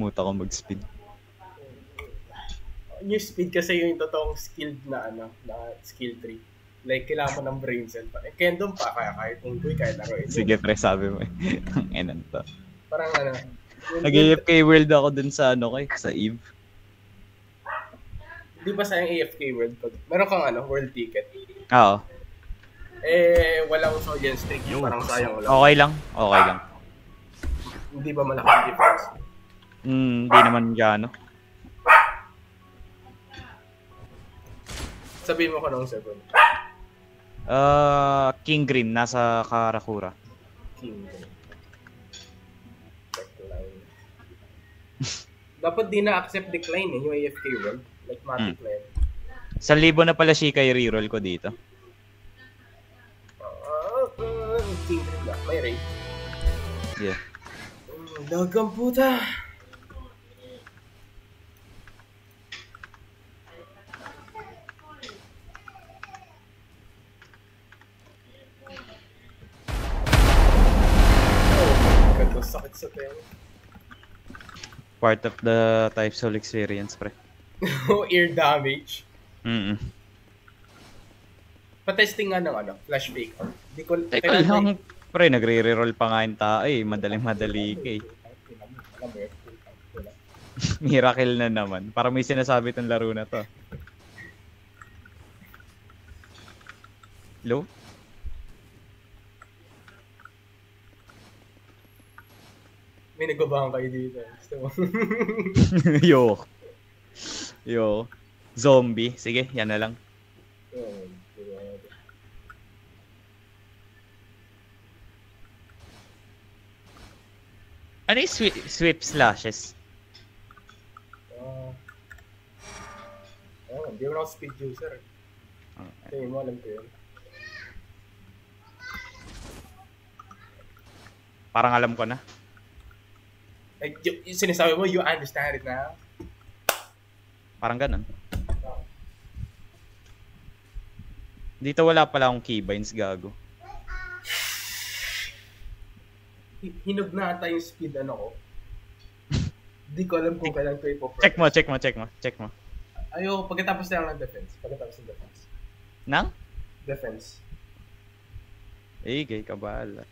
nakakalimutan ko mag-speed. Yung speed kasi yung totoong skilled na skill tree. Like, kailangan mo ng brain cell pa. Kaya doon pa, kahit unggoy, kahit laruin. Sige, pre, sabi mo. Ang enan to. Parang Nag-AFK world ako dun sa sa Eve. Di ba sayang AFK world? Meron kang world ticket. Oo. Walang Solian streak. Parang sayang lang. Okay lang. Hindi ba malaking difference? Hindi naman gano. Sabihin mo ko nung 7. King Green, nasa Karakura. King Green. Decline. Dapat di na-accept decline yung AFK world. Like Matic Line. 1,000 na pala Shikai reroll ko dito. King Green na. May raid. Yeah. Dagang puta! Sakit sa tayo. Part of the type soul experience, pre. Ear damage. Pa-testing nga ng flash faker. Teka lang, pre, nagre-reroll pa nga yung tao madaling-madali ka Miracle na naman. Parang may sinasabi itong laro na to. Hello? May nagbabahan kayo dito. Gusto mo? Yo. Zombie. Sige, yan na lang. Ano yung sweep slashes? Hindi mo ako speed user. Hindi mo alam ko yun. Parang alam ko na. Yung sinasabi mo, you understand it now? Parang ganun. Dito wala pala akong keybinds, gago. Hinog na ata yung speed ko. Hindi ko alam kung kailan ko ipopress. Check mo. Ayoko, pagkatapos na lang ng defense. Nang? Defense. Gay kabala.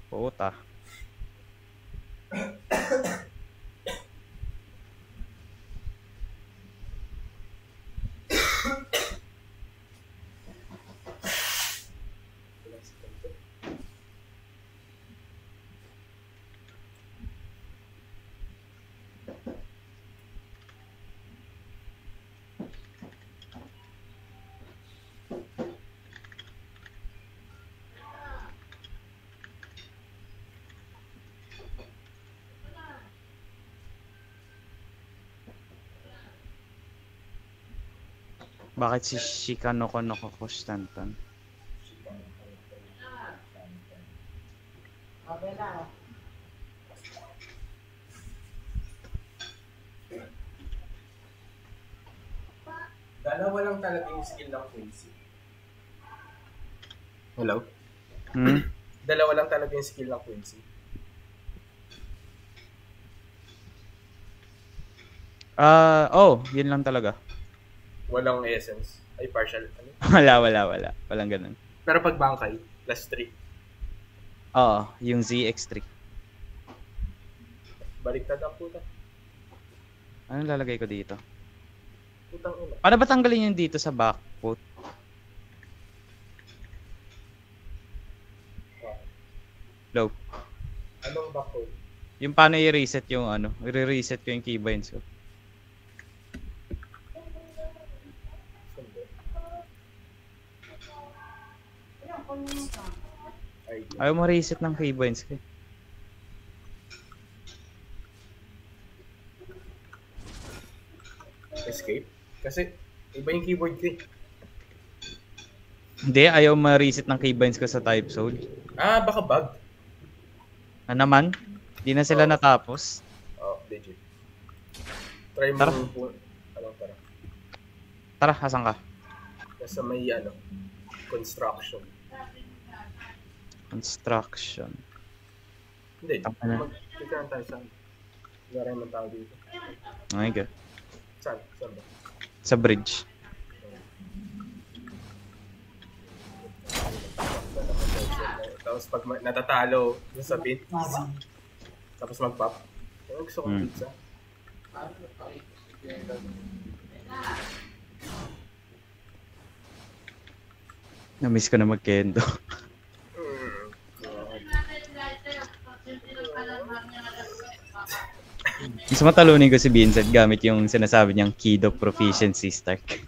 Puta. Bakit si Shikano ko Constantan? Dalawa lang talaga yung skill ng Quincy. Hello? Dalawa lang talaga yung skill ng Quincy. Yun lang talaga. Walang essence. Ay, partial. Wala. Walang ganun. Pero pag bangkay, +3. Oo, yung ZX3. Baliktad ang puta. Anong lalagay ko dito? Putang ina. Paano ba tanggalin yung dito sa backfoot? Low. Anong backfoot? Yung paano i-reset yung i-reset ko yung keybinds ko. Ayaw mo reset ng keybinds ko. Escape? Kasi iba yung keyboard ko. Hindi, ayaw ma-reset ng keybinds ko sa type soul. Baka bug. Naman? Di na sila natapos. Legit. Try mo Tara. Tara. Tara, asan ka? Nasa may construction. Construction. Hindi. Ano? Magkikaroon tayo saan. Wala rin tao dito. Okay, good. Saan? Saan ba? Sa bridge. Tapos pag natatalo, sabihin, easy. Tapos mag-pop. Pero gusto kong pizza. Na-miss ko na mag-kendo. Mas matalunin ko si Vincent gamit yung sinasabi niyang Kido Proficiency Stack.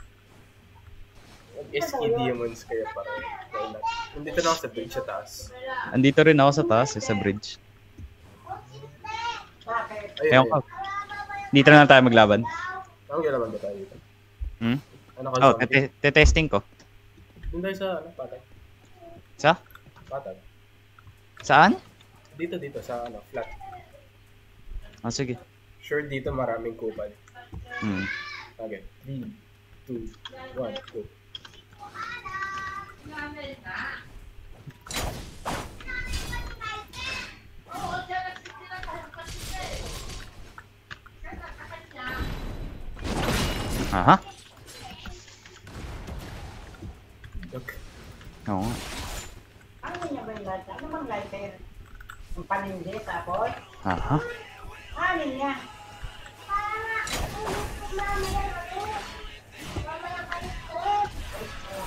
SKD yung kaya parang why not? Nandito na ako sa bridge sa taas. Andito rin ako sa taas, sa bridge. Ayun ka. Dito na lang tayo maglaban. Ano galaban ba tayo dito? Ano ka Oh, testing ko. Doon tayo sa patag. Sa? Patag. Saan? Dito, sa flat. Ah, sige. Sure dito maraming kupal. Okay. 3, 2, 1, go. Aha. Look. Oo. Ano niya ba yung lighter? Ano bang lighter? Ang panindi tapos? Aha. Ano niya?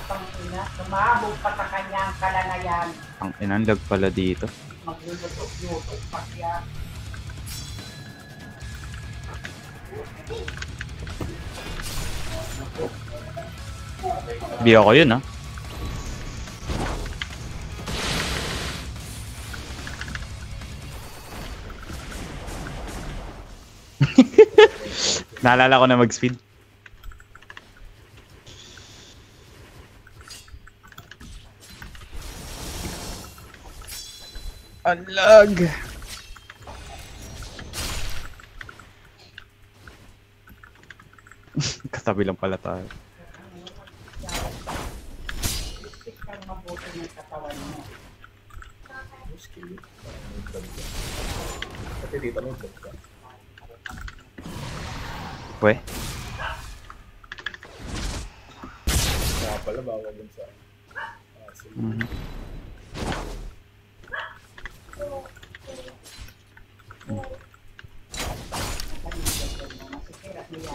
Pangina, sumabog pa sa kanyang kalanayan. Ang inandag pala dito. Maglulutok-lutok pa siya. Biya ko yun, ha? Naalala ko na mag-speed. Alag! Katabi lang pala tayo. Ikaw mabuti ng katawan mo. Kasi dito may vlog ka. Pwe? Kaya pala bawal dun sa... sige.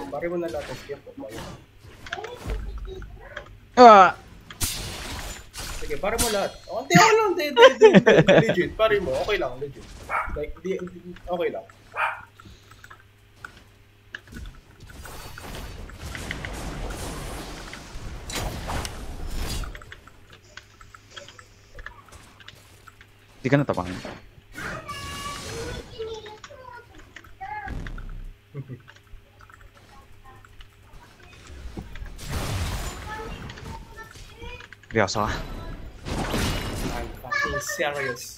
Pare mo na lahat ng skip po. Ah! Sige, pare mo lahat. Oh, hindi ako lang. Legit. Pare mo. Okay lang. Legit. Like, okay lang. Di ka natapangin. Seryoso ka? I'm fucking serious.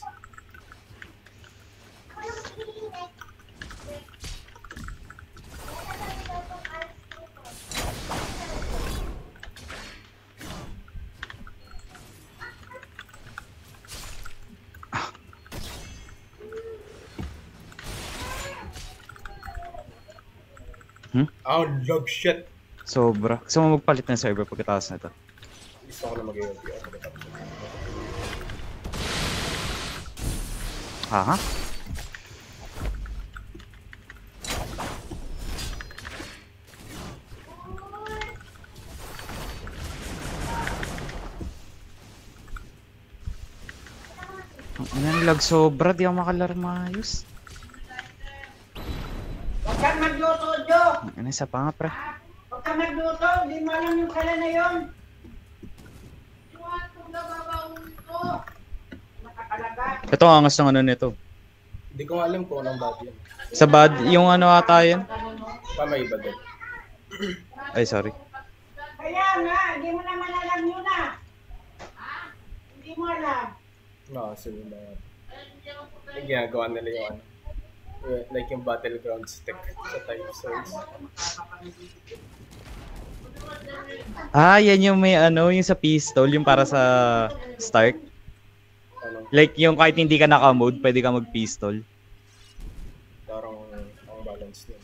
Oh, log shit. Sobra. Gusto mo magpalit ng server pagkatapos na ito? Gusto ko na mag-ALP. Aha? Ang lag sobra, di ako makalaro maayos. Huwag kang magluto, Jo! Ano isa pa nga, pre? Huwag kang magluto! Hindi mo alam yung kala na yun! Nakakalagat! Ito ang angas ng ano nito. Hindi ko nga alam kung anong bad yan. Sa bad, yung ano ata yan? Tama iba din. Ay, sorry. Kaya nga, hindi mo naman alam yun ah! Hindi mo alam! No, so yun na yan. Yung ginagawa nila yung ano. Like yung battleground stick sa type source. Ah, yan yung may ano, yung sa pistol, yung para sa start. Ano, Like yung kahit hindi ka naka-mode, pwede ka mag-pistol. parang ang balance din.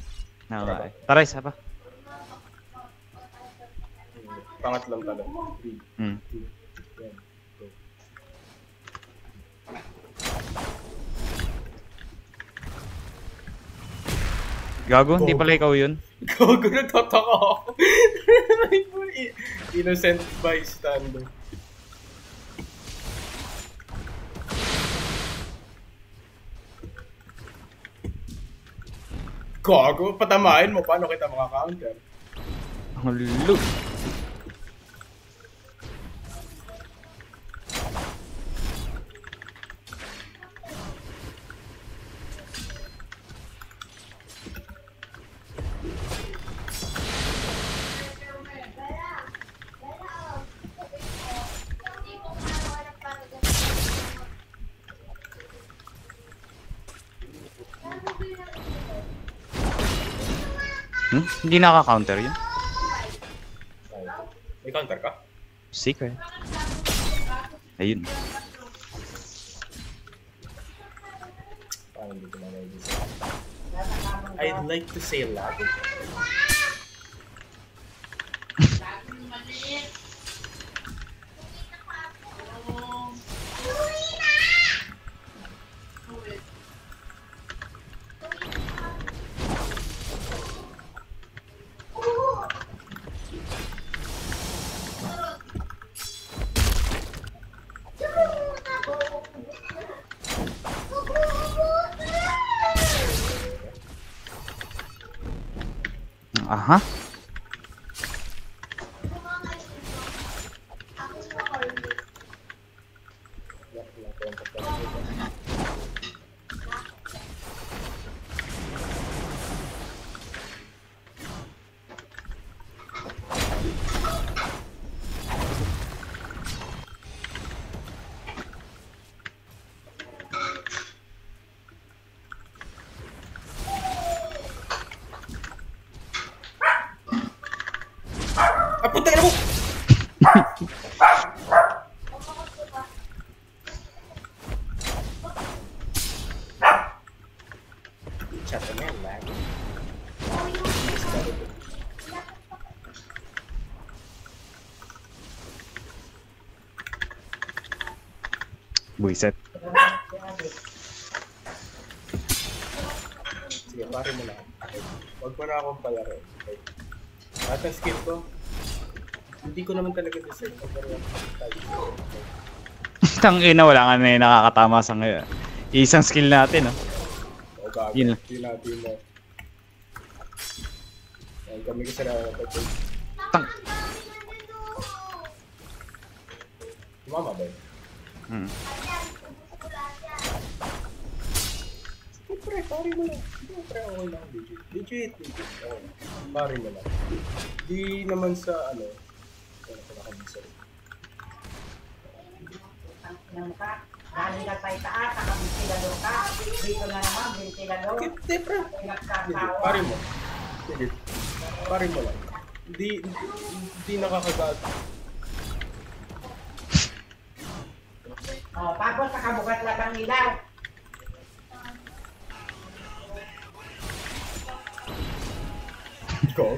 Nga eh. Tara, isa pa. Pangatlong talon. 3, Hmm. 2, 1, go. Gago, hindi pala ikaw yun. Gago, nagtataka ako. Innocent bystander. Gago, patamain mo. Paano kita makaka-counter? Ang loot. Hindi naka-counter yun. May counter ka? Secret. Ayun. Parang hindi ko na-ready. I'd like to say lag. Aha. Ah, puta ka na mo! Chat na yan, lag. Buiset. Sige, pare mo na. Huwag mo na akong palaro. Okay. At ang skill ko, hindi ko naman talaga deserve kung pero Tangina, wala nga na nakakatama sa ngayon. Isang skill natin, oh. o gago. Yun lang. Yun natin mo. Ay, kami kasi na Tang. Tumama ba yun? Hmm. Siyempre, pare mo lang. Siyempre, okay lang. Legit. Legit. Okay. Pare mo lang. Di naman sa ano ko na kami sa Ano ka? Galing ka sa itaas, saka ventilador ka. Dito na naman, ventilador. Siyempre. Pinagsasawa. Pare mo. Legit. Pare mo lang. Di nakakagat. Oh, tapos nakabukat lang ng ilaw. Gago.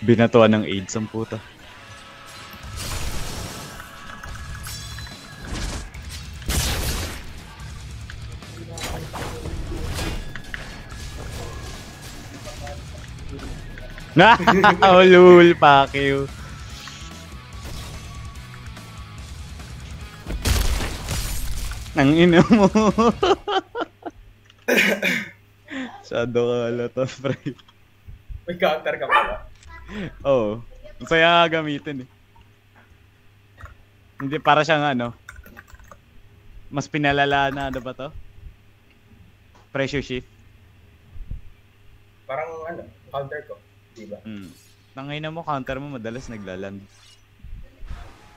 Binatuan ng AIDS ang puta. Oh, lul, pakyo. Nang ina mo. Shadow ka halata, pre. May counter ka pala. Oo. Masaya nga gamitin eh. Hindi, para siyang ano. Mas pinalala na, ano ba to? Pressure shift. Parang ano, counter ko. Diba? Tangina mo, counter mo, madalas naglaland.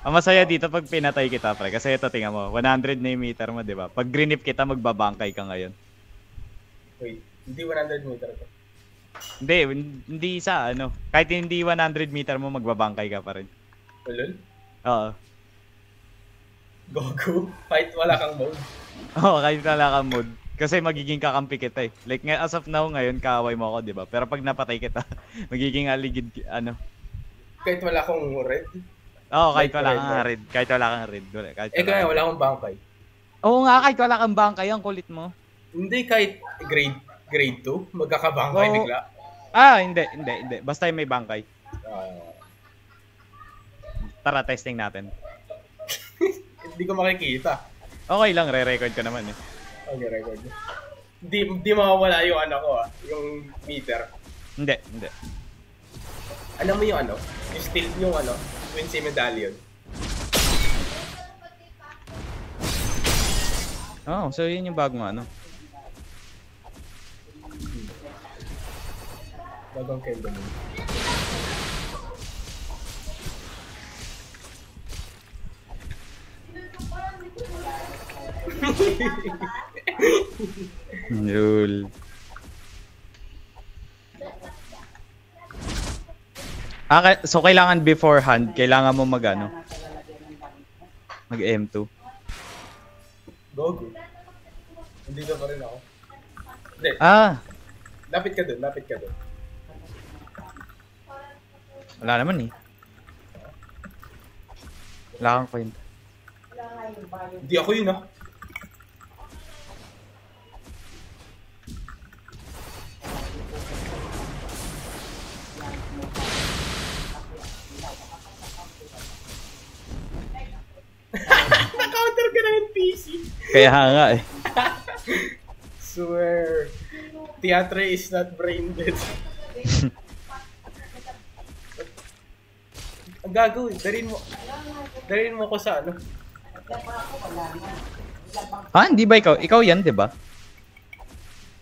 Ang masaya dito pag pinatay kita, pre. Kasi ito, tingnan mo. 100 na yung meter mo, di ba? Pag grinip kita, magbabangkay ka ngayon. Wait, hindi 100 meter ko. Hindi sa ano. Kahit hindi 100 meter mo, magbabangkay ka pa rin. Ulol? Oo. Goku, kahit wala kang mode. Oo, kahit wala kang mood. Kasi magiging kakampi kita eh. Like, as of now ngayon, kaaway mo ako, di ba? Pero pag napatay kita, magiging aligid, ano. Kahit wala akong red. Oo, kahit Like wala red, kang no? red. Kahit wala kang red. Kahit Eh wala kaya kang wala red. akong bangkay. Oo nga, kahit wala kang bangkay, ang kulit mo. Hindi kahit grade 2, magkakabangkay Oo. bigla. Hindi. Basta yung may bangkay. Ah, Tara, testing natin. hindi ko makikita. Okay lang, re-record ko naman eh. Okay, record. Di mawawala yung ano ko yung meter. Hindi. Alam mo yung ano? Yung steel, yung ano? Quincy medallion. Oo, so yun yung bagong ano. Bagong kendo mo. Yul. So kailangan beforehand, kailangan mo mag ano? Mag M2. Gogo. Hindi pa rin ako. Hindi. Lapit ka dun. Wala naman eh. Wala kang kwenta. Hindi ako yun Na-counter ka na yung PC. Kaya nga eh. Swear. Theatre is not brain dead. Ang gagawin, dalhin mo ko sa ano. Hindi ba ikaw? Ikaw yan, di ba?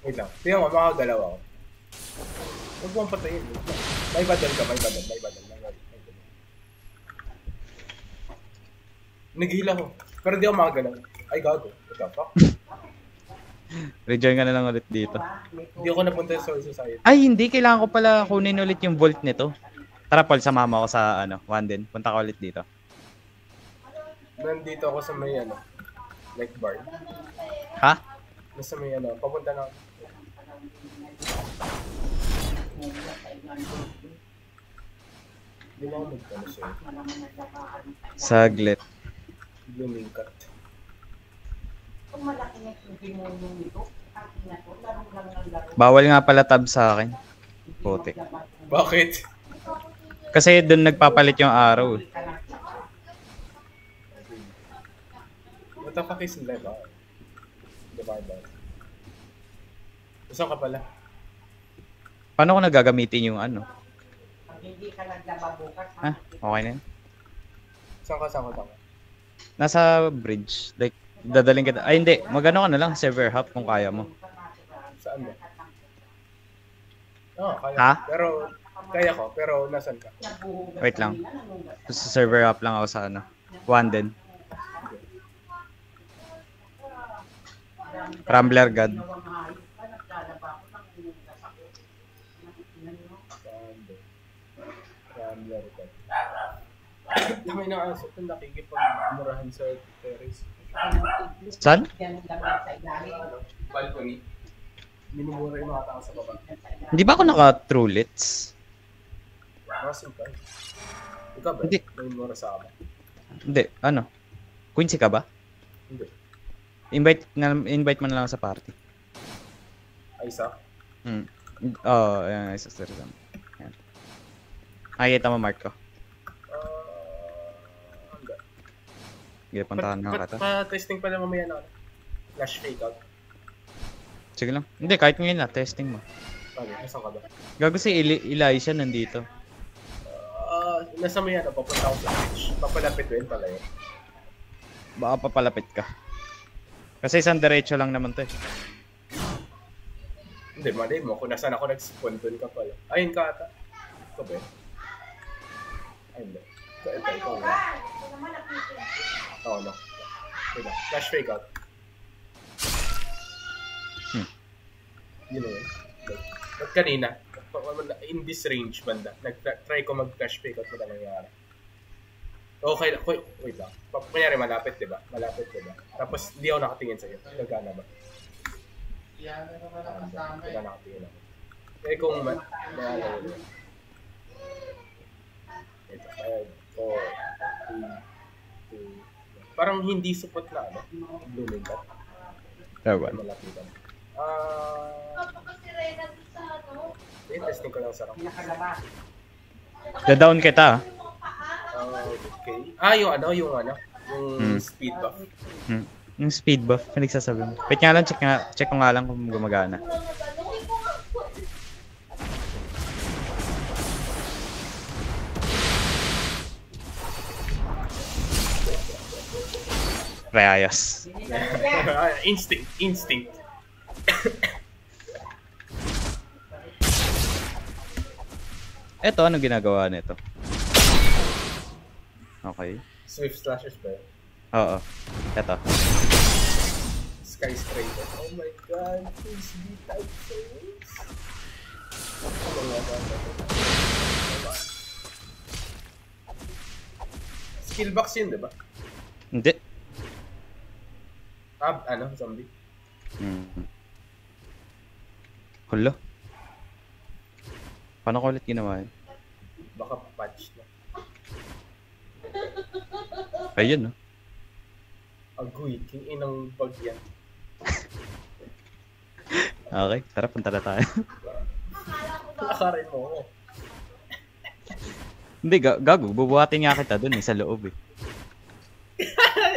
Wait lang. Tingnan mo, makagalaw ako. Huwag mong patayin. May badal ka. Nag-heal ako. Pero di ako makagalaw. Ay, gago. What the fuck? Rejoin ka na lang ulit dito. Hindi ako napunta sa Soul Society. Ay, hindi. Kailangan ko pala kunin ulit yung vault nito. Tara, Paul, sumama ko sa Wanden. Punta ka ulit dito. Nandito ako sa may ano. Like bar. Ha? Nasa may ano. Papunta na. Hindi mo ako magkano sa'yo. Saglit. Blooming cut. Bawal nga pala tab sa akin. Putik. Bakit? Kasi doon nagpapalit yung araw. What the fuck is live ah? Diba? Saan ka pala? Paano ko nagagamitin yung ano? Hindi ka naglaba bukas. Okay na yun. Saan ka? Nasa bridge. Like, dadaling kita. Ay, hindi. Magano ka na lang. Server hop kung kaya mo. Saan mo? Oo, kaya. Ha? Pero, kaya ko. Pero, nasan ka? Wait lang. Sa server hop lang ako sa Wanden. Rambler God. Rambler ka. May nakaasap na nakikipagmurahan sa terrace. Saan? Balcony. Minumura yung mga tao sa baba. Hindi ba ako naka-trulets? Masin ka. Ikaw ba? Hindi. Minumura sa amin. Hindi. Ano? Quincy ka ba? Hindi. Invite mo na lang sa party. Ay, isa? Ayan. Isa sa rin. Ayan. Nakikita mo, Mark ko. Hangga. Sige, puntahan nga kita. Pa-testing pala mamaya na. Flash fake out. Sige lang. Hindi, kahit ngayon na. Testing mo. Okay, nasan ka ba? Gago si Elisha nandito. Nasa may ano, papunta ako sa beach. Papalapit ko yun pala yun. Baka papalapit ka. Kasi isang diretso lang naman to eh. Hindi, mali mo. Kung nasaan ako nag-spawn doon ka pala. Ayun ka ata. Ikaw ba yun? Ay, hindi. Ikaw ba? Oo, no. Wait lang. Flash fake out. Yun na yun. Ba't kanina? In this range banda. Nag-try ko mag-flash fake out. Wala nangyari. Okay, wait lang. Kunyari malapit, di ba? Malapit, di ba? Tapos hindi ako nakatingin sa'yo. Gagana ba? Wala nakatingin ako. Eh kung naalala mo. Ito, 5, 4, 3, 2, parang hindi support na ano. Blooming cut. Ewan. Malapitan. Testing ko lang sarap. Da-down kita. Okay. Yung speed buff. Yung speed buff, pinagsasabi mo. Wait nga lang, check ko nga lang kung gumagana. Rayas. Instinct. Eto, ano ginagawa nito? Okay. Swift slashers ba yun? Oo. Eto. Skyscraper. Oh my god, please be type souls. Skill box yun, diba? Hindi. Zombie. Hulo. Paano ko ulit ginawa yun? Baka patch na. Ayun, no? Agoy, king inang bag yan. Okay, tara, punta na tayo. Lakarin mo ako. Hindi, gago. Bubuhatin nga kita dun sa loob eh.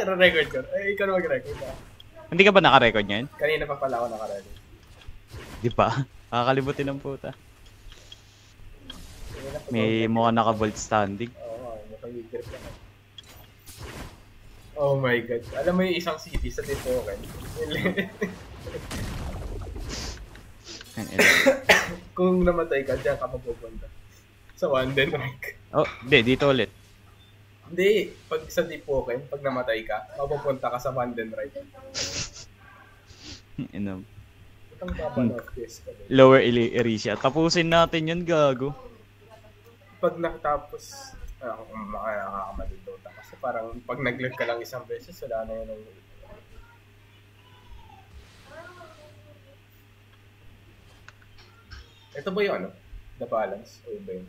Record ko. Ikaw na mag-record ha. Hindi ka ba naka-record ngayon? Kanina pa pala ako naka-record. Di pa. Nakakalimutin ng puta. May mukha naka-bolt standing. Oo, naka-grip ka na. Oh my god. Alam mo yung isang city sa Tipoken? Kung namatay ka, dyan ka mapupunta. Sa Wanden Rank. Oh, hindi. Dito ulit. Hindi. Pag sa Tipoken, pag namatay ka, mapupunta ka sa Wanden Rank. Itang baba of this ka din. Lower Erisha. Tapusin natin yun, gago. Pag nakatapos, makakamalilota. Kasi parang pag nag-lag ka lang isang beses, wala na yun ang... Ito ba yung ano? The balance? O iba yun?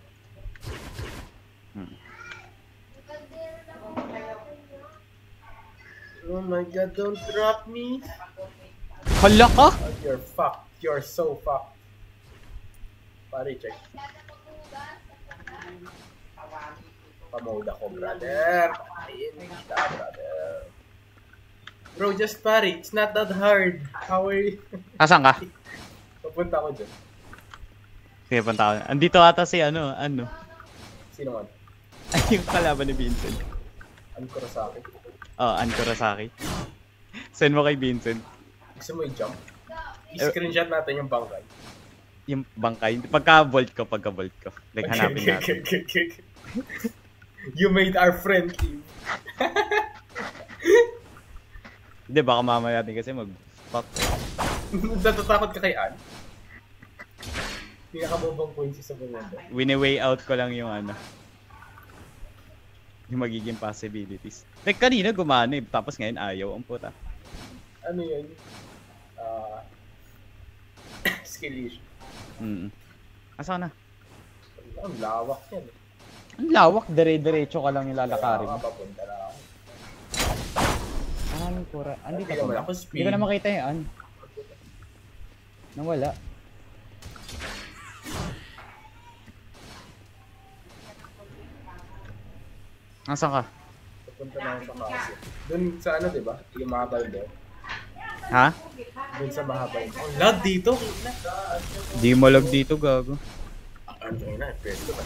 Oh my god, don't drop me! Hala ka? Oh, you're fucked. You're so fucked. Pare, check. Pamode ako, brother. Patayin kita, brother. Bro, just parry. It's not that hard. How are you? Asan ka? Papunta ako dyan. Sige, punta ako. Andito ata si ano. Sino man? Ay, yung kalaban ni Vincent. Kurosaki. Oh, Kurosaki. Send mo kay Vincent. Gusto mo i-jump? I-screenshot natin yung bangkay. Yung bangkay. Pagka-vault ko. Like, hanapin natin. You made our friend team. Hindi, baka mamaya din kasi mag-fuck. Natatakot ka kay Ann? Pinakababang points sa mundo. Wini-way out ko lang yung yung magiging possibilities. Like, kanina gumana eh. Tapos ngayon ayaw. Ang puta. Ano yun? Skill issue. Asa na? Ang lawak yan eh. Ang lawak, dire-diretso ka lang ilalakarin. Papunta na ako. Anong pura? Andito ka ba? Ako speed. Hindi ko na makita yan. Nawala. Nasaan ka? Papunta na ako sa kasi. Doon sa ano, diba? Yung mahabal doon. Ha? Doon sa mahabal. Ang lag dito. Di mo lag dito, gago. Ano na, pwesto ba?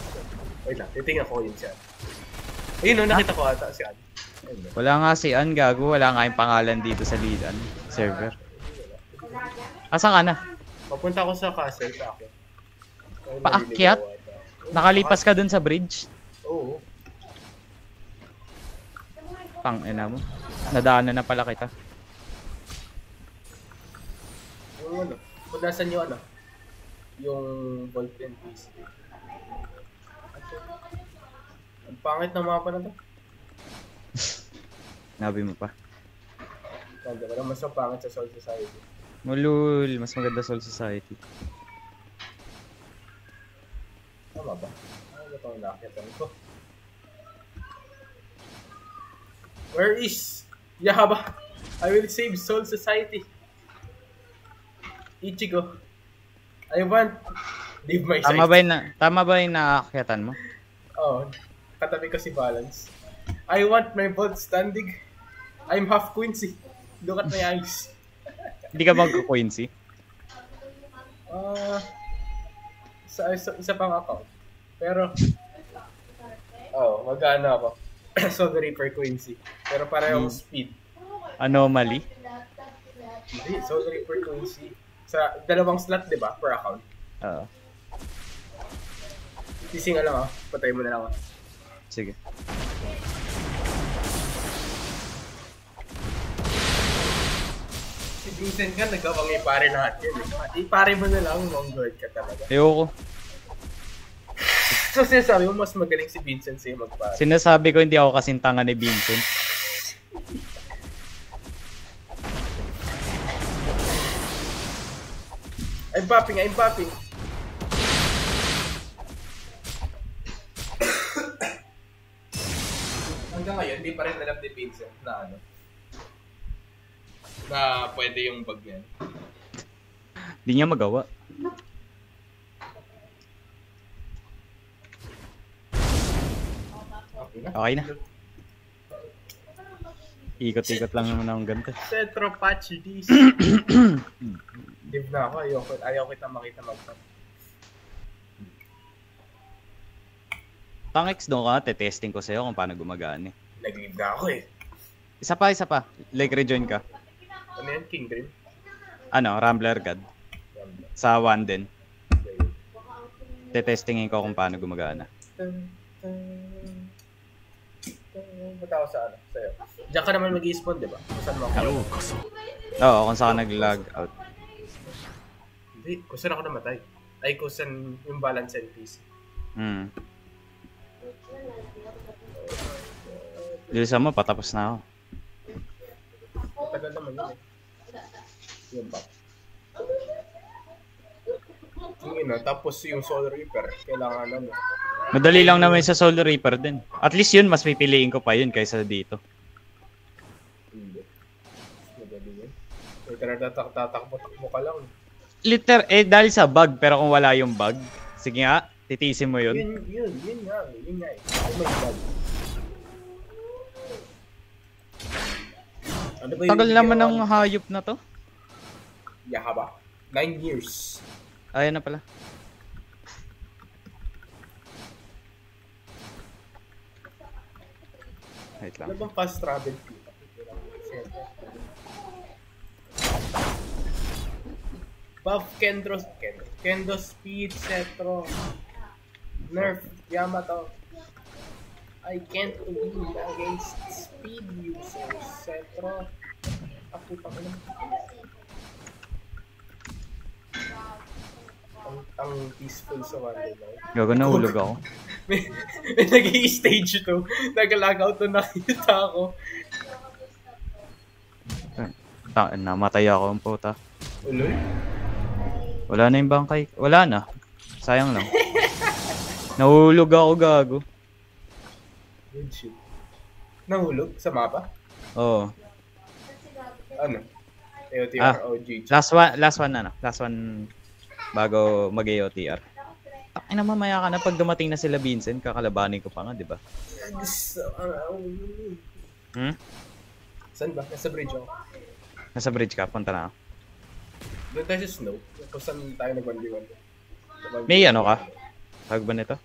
Wait lang, titingnan ko yun siya. Ayun, nakita ko ata si Ann. Wala nga si Ann, gago. Wala nga yung pangalan dito sa lead server. Asan ka na? Papunta ko sa castle, paakyat. Paakyat? Nakalipas ka dun sa bridge? Oo. Pang-ina mo. Nadaanan na pala kita. Yung ano, kung nasan yung ano, yung Volt and PC. Ang pangit na mapa na to. Nabi mo pa. Ganda, walang mas mapangit sa Soul Society. Mulul, mas maganda Soul Society. Tama ba? Ano ba itong nakitan ko? Where is Yahaba? I will save Soul Society. Ichigo. I want leave my Tama side. tama ba yung naakyatan mo? Oh, katabi ko si Balance. I want my vault standing. I'm half Quincy. Look at my eyes. Hindi ka mag-Quincy? Isa pang account. Pero, mag-ano ako. Soul Reaper Quincy. Pero parehong speed. Anomaly? Hindi, Soul Reaper Quincy. Sa dalawang slot, di ba? Per account. Oo. Tisinga lang patay mo na lang Sige. Si Vincent ka, nagawang ipare lahat yun. Ipare mo na lang, Mongol ka talaga. Ayoko. So sinasabi mo, mas magaling si Vincent sa'yo magpare. Sinasabi ko hindi ako kasing tanga ni Vincent. I'm popping. Hanggang ngayon, hindi pa rin alam ni Vincent na na pwede yung bug yan. Hindi niya magawa. Okay na. Ikot-ikot lang naman akong ganito. Centro patch this. Live na ako. Ayaw kita makita mag-pop. Tangex doon ka, te-testing ko sa'yo kung paano gumagaan eh. Nag-live na ako eh. Isa pa. Like rejoin ka. Ano yan? King Dream? Ano, Rambler God. Sa 1 din. Te-testingin ko kung paano gumagana. Ba't ako sa sa'yo? Diyan ka naman mag-i-spawn, di ba? Saan mo ako? Oo, kung saan ka nag-log out. Hindi, kung saan ako namatay. Ay, kung saan yung balance NPC. Bilisan mo, patapos na ako. Matagal naman yun eh. Yung back. Tapos yung Soul Reaper, kailangan Madali lang naman sa Soul Reaper din. At least yun, mas pipiliin ko pa yun kaysa dito. Hindi. Madali yun. Tatakbo ka lang. Dahil sa bug, pero kung wala yung bug, sige nga, titiisin mo yun. Yun nga eh. Oh my God. Ano ba Tagal naman ng hayop na to. Yahaba. 9 years. Ayan na pala. Wait lang. Ano bang fast travel dito? Buff Kendo Speed Cetro Nerf Yamato. I can't win against speed users. Cetro. Ako pa naman. Ang peaceful sa Wonder Life. Gago, nahulog ako. may nag-i-stage to. Nag-logout to, nakita ako. Namatay ako ang puta. Uloy? Wala na yung bangkay. Wala na. Sayang lang. Nahulog ako, gago. Good shit. Nahulog sa mapa? Oo. Ano? AOTR o GG? Last one na. Last one bago mag-AOTR. Ay na, mamaya ka na pag dumating na sila Vincent, kakalabanin ko pa nga, di ba? Saan ba? Nasa bridge ako. Nasa bridge ka, punta na ako. Doon tayo sa snow. Kung saan tayo nag-1v1. May ano ka? Tawag ba nito?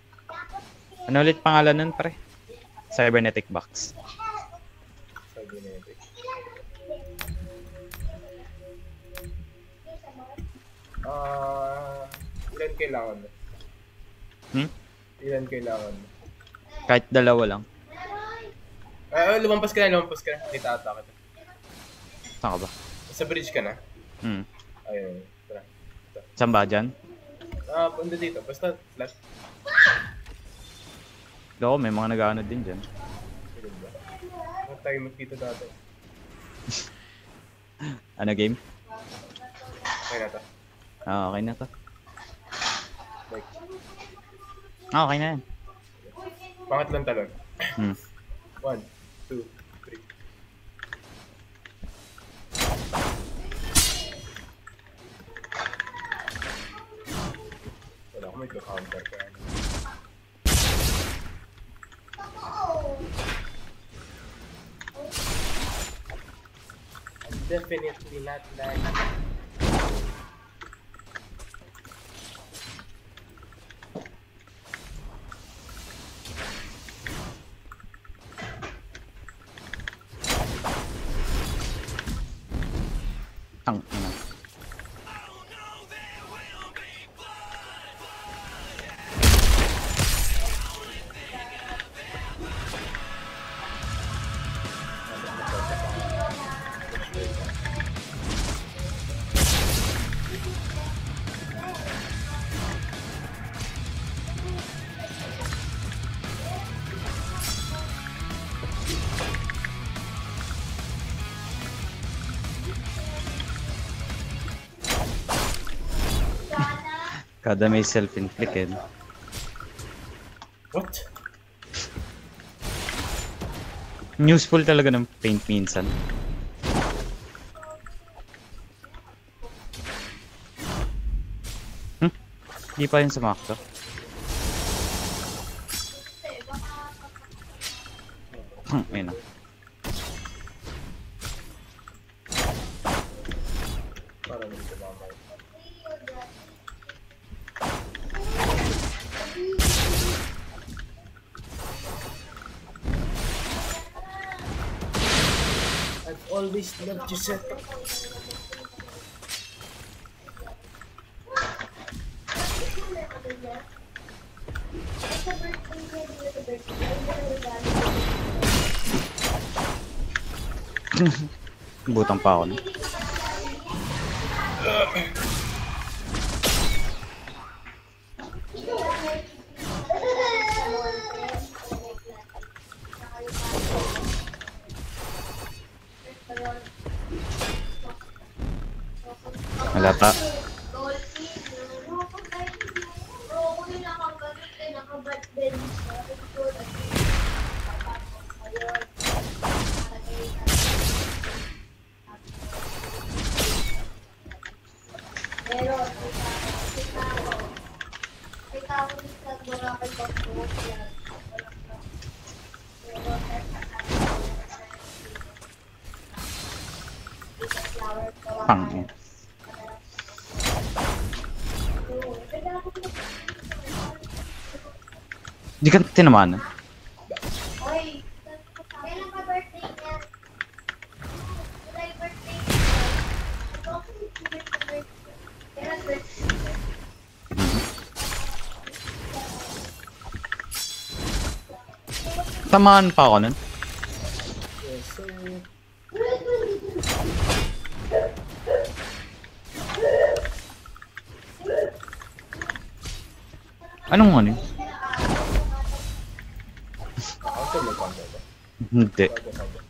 Ano ulit pangalan nun, pre? Cybernetic Box. Cybernetic. Ilan kailangan mo? Ilan kailangan mo? Kahit dalawa lang. Lumampas ka na. Hindi tata ka. Saan ka ba? Sa bridge ka na? Ayun. Tara. Saan ba dyan? Punta dito. Basta flat. Doko, may mga nag-ano din dyan. time dito dati. Ano game? Okay na to. Ah, okay na to. Like, Ah, okay na yan. pangatlong talon. 1, 2, 3. Wala ko may counter ka. I'm definitely not like. Tang ina. Kada may self-inflicted. What? Useful talaga ng paint minsan. Di pa yun sa Macto. Ayun na. Parang hindi ko mamay. I've always loved you, Seth. Butang pa ako. No? Wala pa. Pang. Di ka tinamaan. Oy, kailan ka birthday niya? July birthday niya. Kailan birthday niya? Tamaan pa ako nun. Yes, so... Anong ano yun? Counter mo counter ba? Hindi. Counter.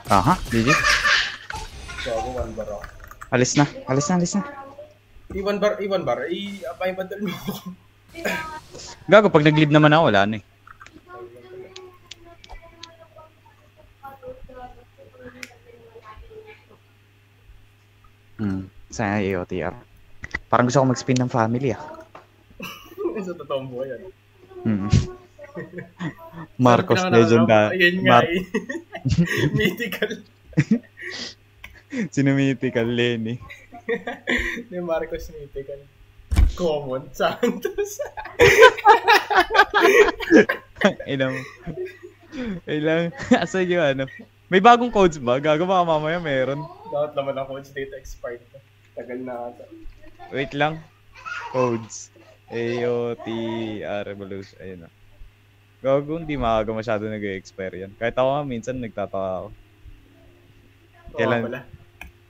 Aha, GG. Gago, 1 bar ako. Alis na, alis na, alis na. Iwan bar. I-apply badal mo. Gago, pag nag-leave naman ako, wala na eh. Sana AOTR. Parang gusto ko mag-spin ng family ah. Sa totoong buhay yan. Marcos Legendary. Ayun nga eh. Mythical. Sino mythical? Lenny. Ni Marcos Mythical. Common Santos. Ilang. Asan yung ano? May bagong codes ba? Gago baka mamaya meron. Dapat naman ang codes data expired ko. Tagal na ata. Wait lang. Codes. AOTR Revolution. Ayun na. Gago, hindi maaga masyado nag-expire yan. Kahit ako nga, minsan nagtataka ako. Kailan? Kailan?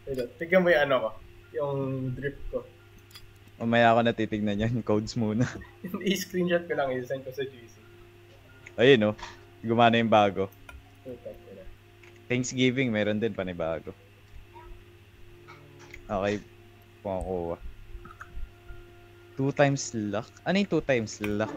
Pala. Tignan mo yung ano ko. Yung drip ko. Mamaya ako natitignan yan. Codes muna. I-screenshot ko lang. I-send ko sa GC. Ayun, oh. Gumana yung bago. Putak, yun na. Thanksgiving, meron din panibago. Okay. Pakakuha. 2 times luck? Ano yung 2 times luck?